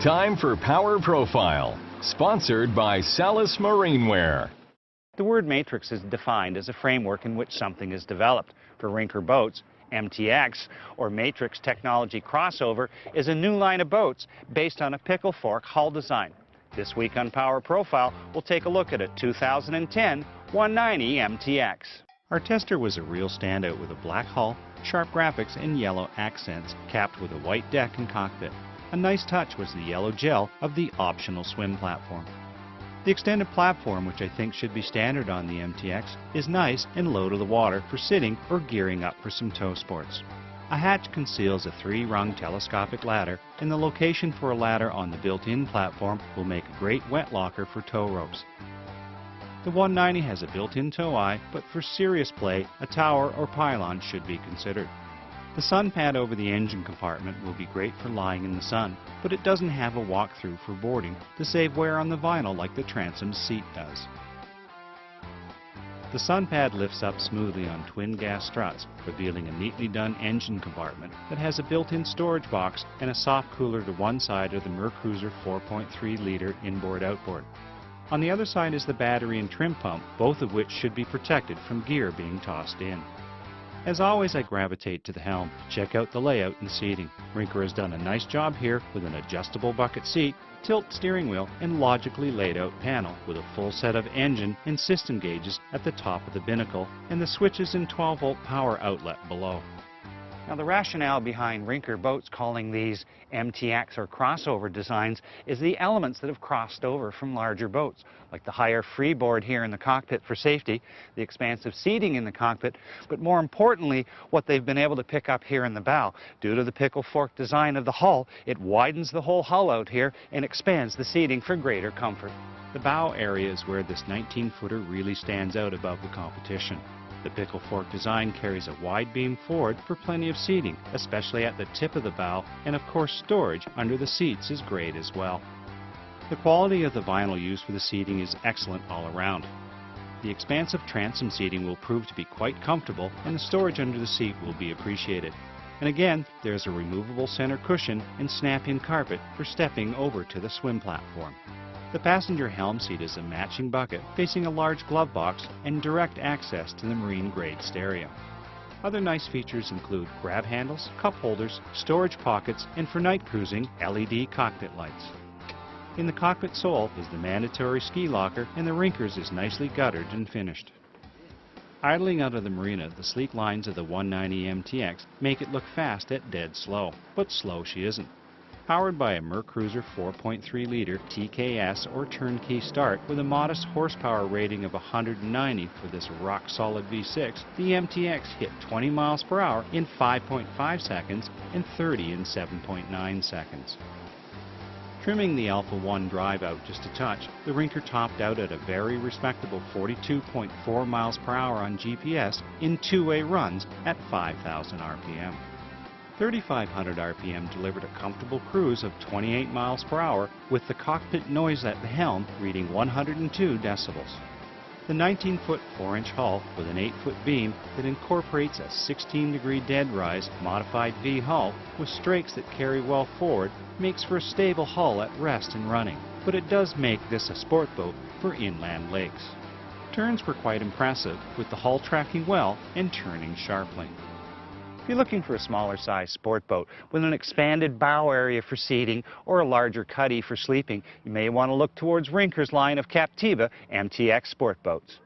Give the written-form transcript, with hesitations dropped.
Time for Power Profile, sponsored by Salis Marineware. The word matrix is defined as a framework in which something is developed. For Rinker boats, MTX, or Matrix Technology Crossover, is a new line of boats based on a pickle fork hull design. This week on Power Profile, we'll take a look at a 2010 190 MTX. Our tester was a real standout with a black hull, sharp graphics, and yellow accents, capped with a white deck and cockpit. A nice touch was the yellow gel of the optional swim platform. The extended platform, which I think should be standard on the MTX, is nice and low to the water for sitting or gearing up for some tow sports. A hatch conceals a 3-rung telescopic ladder, and the location for a ladder on the built-in platform will make a great wet locker for tow ropes. The 190 has a built-in tow eye, but for serious play, a tower or pylon should be considered. The sun pad over the engine compartment will be great for lying in the sun, but it doesn't have a walk-through for boarding to save wear on the vinyl like the transom seat does. The sun pad lifts up smoothly on twin gas struts, revealing a neatly done engine compartment that has a built-in storage box and a soft cooler to one side of the Mercruiser 4.3-liter inboard-outboard. On the other side is the battery and trim pump, both of which should be protected from gear being tossed in. As always, I gravitate to the helm to check out the layout and seating. Rinker has done a nice job here with an adjustable bucket seat, tilt steering wheel, and logically laid out panel with a full set of engine and system gauges at the top of the binnacle and the switches and 12-volt power outlet below. Now, the rationale behind Rinker boats calling these MTX or crossover designs is the elements that have crossed over from larger boats, like the higher freeboard here in the cockpit for safety, the expansive seating in the cockpit, but more importantly, what they've been able to pick up here in the bow. Due to the pickle fork design of the hull, it widens the whole hull out here and expands the seating for greater comfort. The bow area is where this 19-footer really stands out above the competition. The pickle fork design carries a wide beam forward for plenty of seating, especially at the tip of the bow, and of course storage under the seats is great as well. The quality of the vinyl used for the seating is excellent all around. The expansive transom seating will prove to be quite comfortable, and the storage under the seat will be appreciated. And again, there's a removable center cushion and snap-in carpet for stepping over to the swim platform. The passenger helm seat is a matching bucket facing a large glove box and direct access to the marine-grade stereo. Other nice features include grab handles, cup holders, storage pockets, and for night cruising, LED cockpit lights. In the cockpit sole is the mandatory ski locker, and the Rinker's is nicely guttered and finished. Idling out of the marina, the sleek lines of the 190 MTX make it look fast at dead slow, but slow she isn't. Powered by a Mercruiser 4.3-liter TKS or turnkey start with a modest horsepower rating of 190 for this rock-solid V6, the MTX hit 20 miles per hour in 5.5 seconds and 30 in 7.9 seconds. Trimming the Alpha 1 drive out just a touch, the Rinker topped out at a very respectable 42.4 miles per hour on GPS in two-way runs at 5,000 RPM. 3,500 RPM delivered a comfortable cruise of 28 miles per hour with the cockpit noise at the helm reading 102 decibels. The 19-foot 4-inch hull with an 8-foot beam that incorporates a 16-degree dead rise modified V hull with strakes that carry well forward makes for a stable hull at rest and running, but it does make this a sport boat for inland lakes. Turns were quite impressive, with the hull tracking well and turning sharply. If you're looking for a smaller size sport boat with an expanded bow area for seating or a larger cuddy for sleeping, you may want to look towards Rinker's line of Captiva MTX sport boats.